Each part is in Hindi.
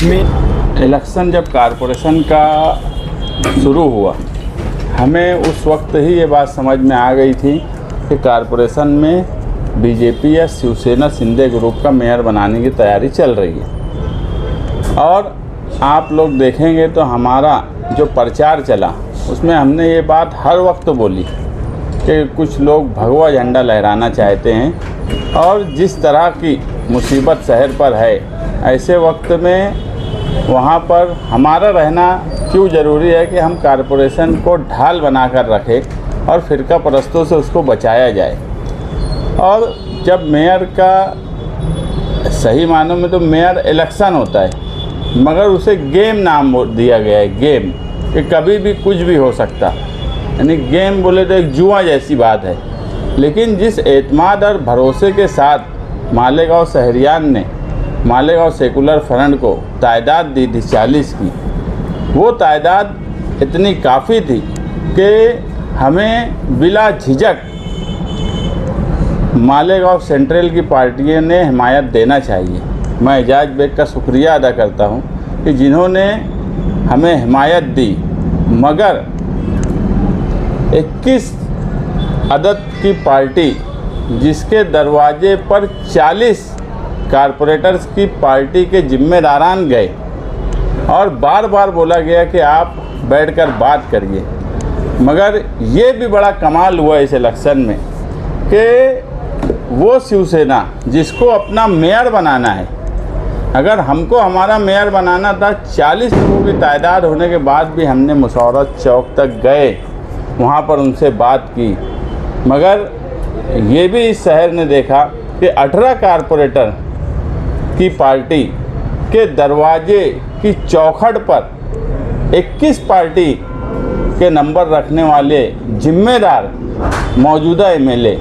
में इलेक्शन जब कारपोरेशन का शुरू हुआ, हमें उस वक्त ही ये बात समझ में आ गई थी कि कारपोरेशन में बीजेपी या शिवसेना शिंदे ग्रुप का मेयर बनाने की तैयारी चल रही है। और आप लोग देखेंगे तो हमारा जो प्रचार चला उसमें हमने ये बात हर वक्त बोली कि कुछ लोग भगवा झंडा लहराना चाहते हैं और जिस तरह की मुसीबत शहर पर है, ऐसे वक्त में वहाँ पर हमारा रहना क्यों ज़रूरी है कि हम कारपोरेशन को ढाल बनाकर रखें और फ़िरका परस्तों से उसको बचाया जाए। और जब मेयर का सही मानों में तो मेयर इलेक्शन होता है, मगर उसे गेम नाम दिया गया है, गेम, कि कभी भी कुछ भी हो सकता, यानी गेम बोले तो एक जुआ जैसी बात है। लेकिन जिस एतमाद और भरोसे के साथ मालेगांव शहरियान ने मालेगांव सेकुलर फ्रंट को तादाद दी थी 40 की, वो तादाद इतनी काफ़ी थी कि हमें बिला झिझक मालेगांव सेंट्रल की पार्टियों ने हिमायत देना चाहिए। मैं एजाज बेग का शुक्रिया अदा करता हूं कि जिन्होंने हमें हिमायत दी, मगर 21 अदद की पार्टी जिसके दरवाजे पर 40 कारपोरेटर्स की पार्टी के जिम्मेदारान गए और बार बार बोला गया कि आप बैठकर बात करिए। मगर ये भी बड़ा कमाल हुआ इस इलेक्शन में कि वो शिवसेना जिसको अपना मेयर बनाना है, अगर हमको हमारा मेयर बनाना था, 40 लोगों की तादाद होने के बाद भी हमने मुशावरत चौक तक गए, वहाँ पर उनसे बात की। मगर ये भी इस शहर ने देखा कि 18 कारपोरेटर की पार्टी के दरवाजे की चौखट पर 21 पार्टी के नंबर रखने वाले जिम्मेदार मौजूदा एमएलए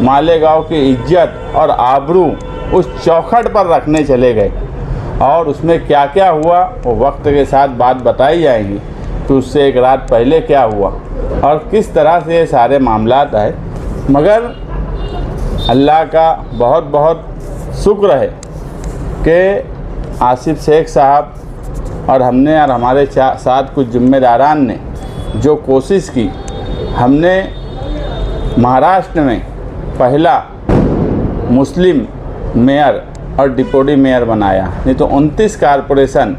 मालेगांव की इज्जत और आबरू उस चौखट पर रखने चले गए। और उसमें क्या क्या हुआ वो वक्त के साथ बात बताई जाएंगी कि उससे एक रात पहले क्या हुआ और किस तरह से ये सारे मामलात आए। मगर अल्लाह का बहुत बहुत शुक्र है कि आसिफ शेख साहब और हमने और हमारे साथ कुछ जिम्मेदारान ने जो कोशिश की, हमने महाराष्ट्र में पहला मुस्लिम मेयर और डिप्टी मेयर बनाया। नहीं तो 29 कारपोरेशन,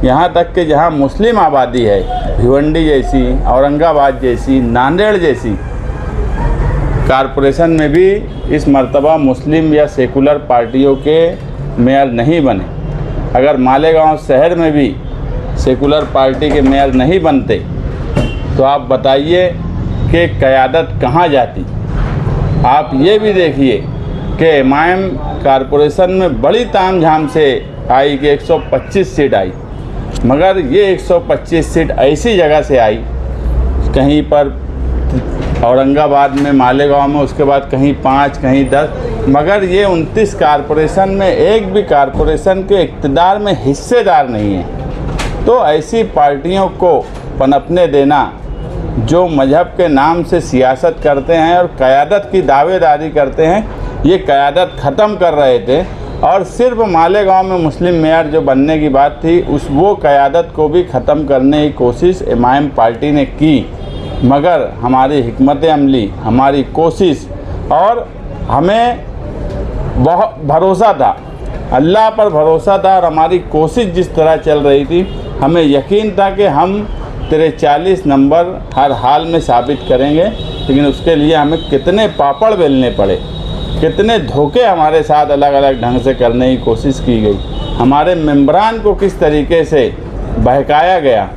यहाँ तक कि जहाँ मुस्लिम आबादी है, भिवंडी जैसी, औरंगाबाद जैसी, नांदेड़ जैसी कारपोरेशन में भी इस मर्तबा मुस्लिम या सेकुलर पार्टियों के मेयर नहीं बने। अगर मालेगांव शहर में भी सेकुलर पार्टी के मेयर नहीं बनते तो आप बताइए कि क़यादत कहाँ जाती। आप ये भी देखिए कि एमआईएम कारपोरेशन में बड़ी तामझाम से आई कि 125 सीट आई, मगर ये 125 सीट ऐसी जगह से आई, कहीं पर औरंगाबाद में, मालेगांव में, उसके बाद कहीं 5, कहीं 10, मगर ये 29 कारपोरेशन में एक भी कारपोरेशन के इक़्तिदार में हिस्सेदार नहीं है। तो ऐसी पार्टियों को पनपने देना जो मजहब के नाम से सियासत करते हैं और क़यादत की दावेदारी करते हैं, ये क़यादत ख़त्म कर रहे थे। और सिर्फ मालेगांव में मुस्लिम मेयर जो बनने की बात थी, वो क़यादत को भी ख़त्म करने की कोशिश एमआईएम पार्टी ने की। मगर हमारी हिकमत अमली, हमारी कोशिश और हमें बहुत भरोसा था, अल्लाह पर भरोसा था और हमारी कोशिश जिस तरह चल रही थी, हमें यकीन था कि हम तेरे 40 नंबर हर हाल में साबित करेंगे। लेकिन उसके लिए हमें कितने पापड़ बेलने पड़े, कितने धोखे हमारे साथ अलग अलग ढंग से करने की कोशिश की गई, हमारे मेंबरान को किस तरीके से बहकाया गया,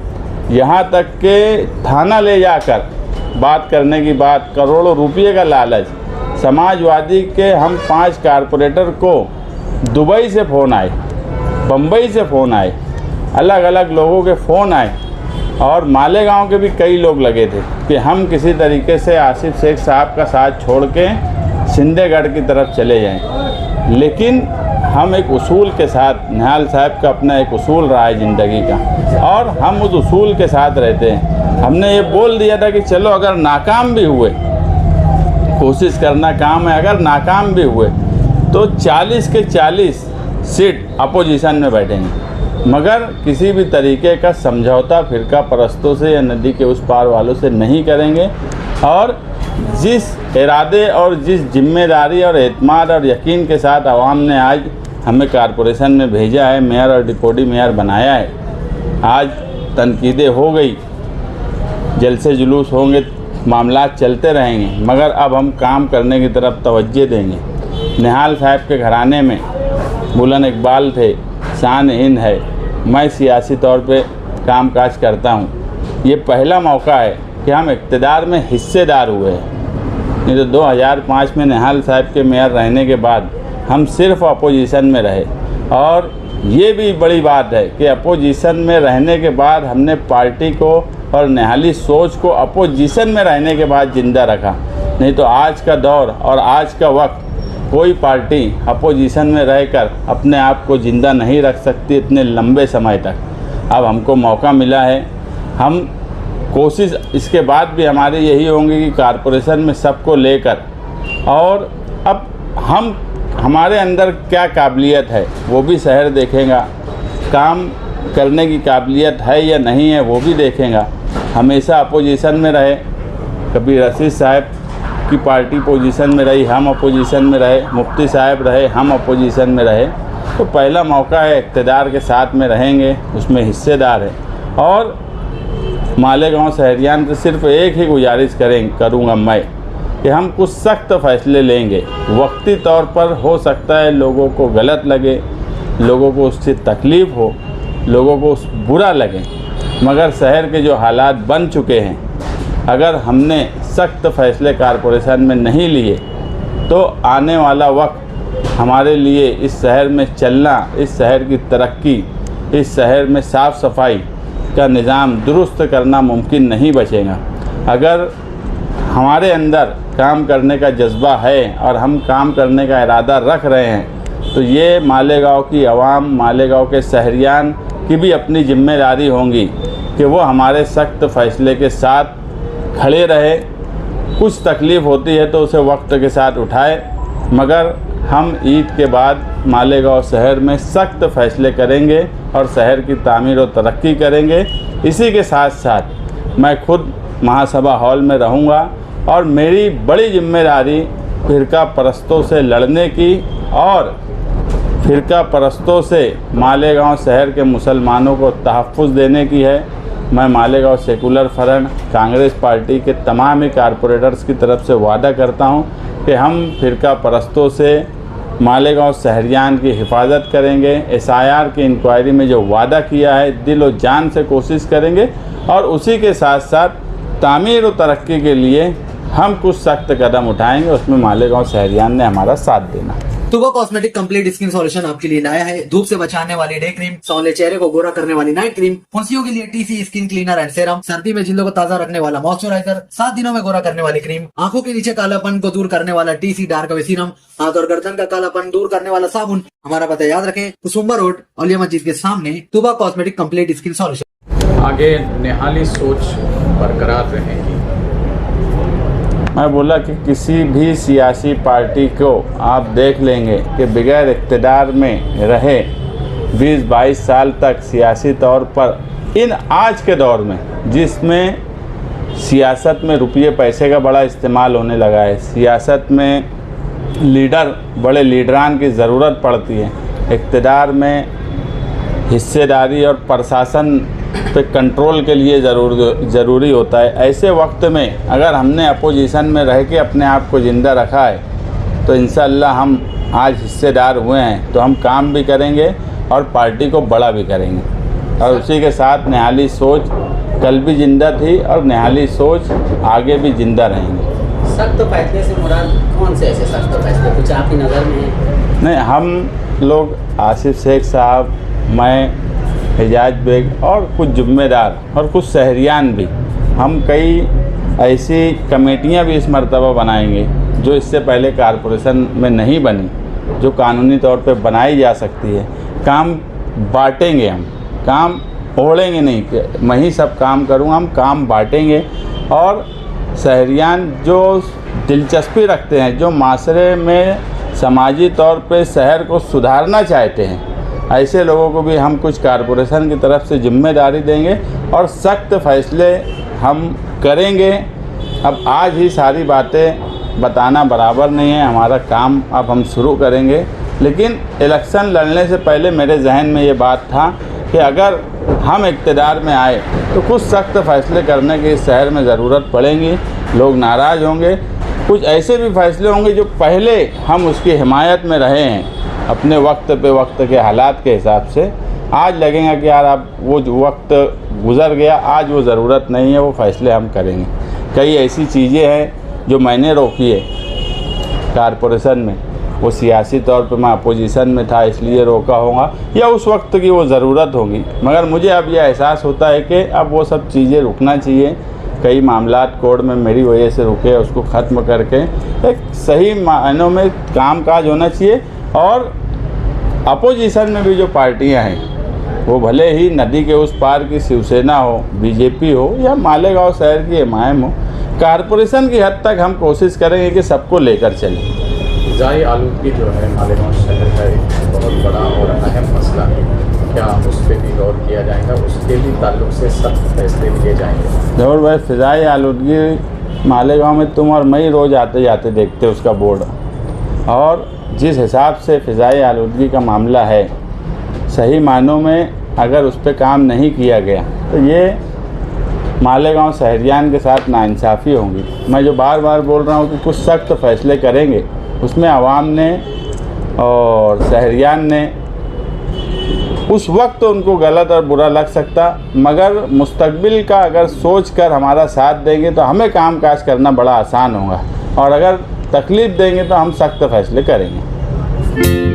यहाँ तक कि थाना ले जाकर बात करने की बात, करोड़ों रुपये का लालच। समाजवादी के हम 5 कारपोरेटर को दुबई से फ़ोन आए, बम्बई से फ़ोन आए, अलग अलग लोगों के फ़ोन आए और मालेगांव के भी कई लोग लगे थे कि हम किसी तरीके से आसिफ शेख साहब का साथ छोड़ के शिंदेगढ़ की तरफ चले जाएं। लेकिन हम एक उसूल के साथ, निहाल साहब का अपना एक उसूल रहा है ज़िंदगी का और हम उस उसूल के साथ रहते हैं। हमने ये बोल दिया था कि चलो अगर नाकाम भी हुए, कोशिश करना काम है, अगर नाकाम भी हुए तो 40 के 40 सीट अपोजिशन में बैठेंगे। मगर किसी भी तरीके का समझौता फ़िरका परस्तों से या नदी के उस पार वालों से नहीं करेंगे। और जिस इरादे और जिस जिम्मेदारी और एतमाद और यकीन के साथ आवाम ने आज हमें कारपोरेशन में भेजा है, मेयर और डिप्टी मेयर बनाया है, आज तनकीदें हो गई, जलसे जुलूस होंगे, मामलात चलते रहेंगे, मगर अब हम काम करने की तरफ तवज्जो देंगे। निहाल साहब के घराने में बुलंद इकबाल थे, शान हिंद है, मैं सियासी तौर पे कामकाज करता हूँ। ये पहला मौका है कि हम इक़्तिदार में हिस्सेदार हुए हैं। नहीं तो 2005 में निहाल साहब के मेयर रहने के बाद हम सिर्फ अपोजिशन में रहे। और ये भी बड़ी बात है कि अपोजिशन में रहने के बाद हमने पार्टी को और निहाली सोच को अपोजिशन में रहने के बाद ज़िंदा रखा। नहीं तो आज का दौर और आज का वक्त कोई पार्टी अपोजिशन में रहकर अपने आप को ज़िंदा नहीं रख सकती इतने लंबे समय तक। अब हमको मौका मिला है, हम कोशिश इसके बाद भी हमारी यही होंगी कि कारपोरेशन में सबको लेकर, और अब हमारे अंदर क्या काबिलियत है वो भी शहर देखेगा, काम करने की काबिलियत है या नहीं है वो भी देखेगा। हमेशा अपोजिशन में रहे, कभी रशीद साहब की पार्टी पोजीशन में रही, हम अपोजिशन में रहे, मुफ्ती साहब रहे, हम अपोजिशन में रहे। तो पहला मौका है, इक़्तिदार के साथ में रहेंगे, उसमें हिस्सेदार है। और मालेगांव शहरियान से सिर्फ एक ही गुजारिश करूँगा मैं कि हम कुछ सख्त फ़ैसले लेंगे। वक्ती तौर पर हो सकता है लोगों को गलत लगे, लोगों को उससे तकलीफ़ हो, लोगों को बुरा लगे, मगर शहर के जो हालात बन चुके हैं, अगर हमने सख्त फ़ैसले कारपोरेशन में नहीं लिए तो आने वाला वक्त हमारे लिए इस शहर में चलना, इस शहर की तरक्की, इस शहर में साफ़ सफाई का निज़ाम दुरुस्त करना मुमकिन नहीं बचेगा। अगर हमारे अंदर काम करने का जज्बा है और हम काम करने का इरादा रख रहे हैं तो ये मालेगांव की आवाम, मालेगांव के शहरियान की भी अपनी जिम्मेदारी होंगी कि वो हमारे सख्त फ़ैसले के साथ खड़े रहे। कुछ तकलीफ़ होती है तो उसे वक्त के साथ उठाए, मगर हम ईद के बाद मालेगांव शहर में सख्त फ़ैसले करेंगे और शहर की तामीर और तरक्की करेंगे। इसी के साथ साथ मैं खुद महासभा हॉल में रहूँगा और मेरी बड़ी जिम्मेदारी फ़िरका परस्तों से लड़ने की और फ़िरका परस्तों से मालेगांव शहर के मुसलमानों को तहफ़्फ़ुज़ देने की है। मैं Malegaon secular front Congress party के तमाम ही कारपोरेटर्स की तरफ से वादा करता हूं कि हम फ़िरका परस्तों से मालेगांव शहरियान की हिफाजत करेंगे। SIR की इंक्वायरी में जो वादा किया है दिल और जान से कोशिश करेंगे और उसी के साथ साथ तामीर और तरक्की के लिए हम कुछ सख्त कदम उठाएंगे। उसमें मालेगांव शहरियान ने हमारा साथ देना। तुबा कॉस्मेटिक कंप्लीट स्किन सॉल्यूशन आपके लिए लाया है। धूप से बचाने वाली डे क्रीम, सौंले चेहरे को गोरा करने वाली नाइट क्रीम, फुंसियों के लिए TC skin cleaner and serum, सर्दी में जिल्दों को ताजा रखने वाला मॉइस्चराइजर, 7 दिनों में गोरा करने वाली क्रीम, आंखों के नीचे कालापन को दूर करने वाला TC डार्क वे सीरम, हाथ और गर्दन का कालापन दूर करने वाला साबुन। हमारा पता याद रखें, कुसुम्बा रोड, औलिया मस्जिद के सामने, तुबा कॉस्मेटिक कंप्लीट स्किन सॉल्यूशन। आगे निहाली सोच बरकरार रहेगी। मैं बोला कि किसी भी सियासी पार्टी को आप देख लेंगे कि बगैर इक़्तिदार में रहे 20-22 साल तक सियासी तौर पर इन आज के दौर में जिसमें सियासत में रुपये पैसे का बड़ा इस्तेमाल होने लगा है, सियासत में बड़े लीडरान की ज़रूरत पड़ती है, इक़्तिदार में हिस्सेदारी और प्रशासन पे कंट्रोल के लिए ज़रूरी होता है। ऐसे वक्त में अगर हमने अपोजिशन में रह के अपने आप को ज़िंदा रखा है तो इंशाअल्लाह हम आज हिस्सेदार हुए हैं तो हम काम भी करेंगे और पार्टी को बड़ा भी करेंगे। और उसी के साथ निहाली सोच कल भी ज़िंदा थी और निहाली सोच आगे भी ज़िंदा रहेंगी। सख्त फैसले से मुराद कौन से ऐसे सख्त फैसले कुछ आपकी नज़र में है? नहीं, हम लोग आसिफ शेख साहब, मैं, एजाज बेग और कुछ ज़िम्मेदार और कुछ शहरियान भी, हम कई ऐसी कमेटियां भी इस मरतबा बनाएंगे जो इससे पहले कारपोरेशन में नहीं बनी, जो कानूनी तौर पे बनाई जा सकती है। काम बांटेंगे, हम काम ओढ़ेंगे नहीं कि मैं ही सब काम करूँगा, हम काम बांटेंगे। और शहरियान जो दिलचस्पी रखते हैं, जो माशरे में समाजी तौर पे शहर को सुधारना चाहते हैं, ऐसे लोगों को भी हम कुछ कारपोरेशन की तरफ से जिम्मेदारी देंगे और सख्त फैसले हम करेंगे। अब आज ही सारी बातें बताना बराबर नहीं है, हमारा काम अब हम शुरू करेंगे। लेकिन इलेक्शन लड़ने से पहले मेरे जहन में ये बात था कि अगर हम इक़्तिदार में आए तो कुछ सख्त फैसले करने की इस शहर में ज़रूरत पड़ेगी। लोग नाराज़ होंगे, कुछ ऐसे भी फैसले होंगे जो पहले हम उसकी हिमायत में रहे हैं अपने वक्त पे वक्त के हालात के हिसाब से। आज लगेगा कि यार अब वो जो वक्त गुज़र गया, आज वो ज़रूरत नहीं है, वो फ़ैसले हम करेंगे। कई ऐसी चीज़ें हैं जो मैंने रोकी है कारपोरेशन में, वो सियासी तौर पे मैं अपोजिशन में था इसलिए रोका होगा या उस वक्त की वो ज़रूरत होगी, मगर मुझे अब यह एहसास होता है कि अब वो सब चीज़ें रुकना चाहिए। कई मामलात कोर्ट में मेरी वजह से रुके, उसको ख़त्म करके एक सही मायनों में कामकाज होना चाहिए। और अपोजिशन में भी जो पार्टियां हैं, वो भले ही नदी के उस पार की शिवसेना हो, बीजेपी हो या मालेगांव शहर की एमआईएम हो, कारपोरेशन की हद तक हम कोशिश करेंगे कि सबको लेकर चलें। फ़िज़ाई आलूदगी जो है मालेगांव शहर का एक बहुत बड़ा और अहम मसला है, क्या उस पर भी गौर किया जाएगा, उसके भी ताल्लुक से सख्त फैसले लिए जाएंगे? जरूर भाई, फ़िज़ाई आलूदगी मालेगांव में तुम और मैं ही रोज़ आते जाते देखते उसका बोर्ड, और जिस हिसाब से फ़िज़ाई आलूदगी का मामला है, सही मायनों में अगर उस पर काम नहीं किया गया तो ये मालेगांव शहरियान के साथ नाइंसाफ़ी होगी। मैं जो बार बार बोल रहा हूँ कि कुछ सख्त फैसले करेंगे, उसमें आवाम ने और शहरियान ने उस वक्त तो उनको गलत और बुरा लग सकता, मगर मुस्तकबिल का अगर सोच कर हमारा साथ देंगे तो हमें कामकाज करना बड़ा आसान होगा, और अगर तकलीफ़ देंगे तो हम सख्त फैसले करेंगे।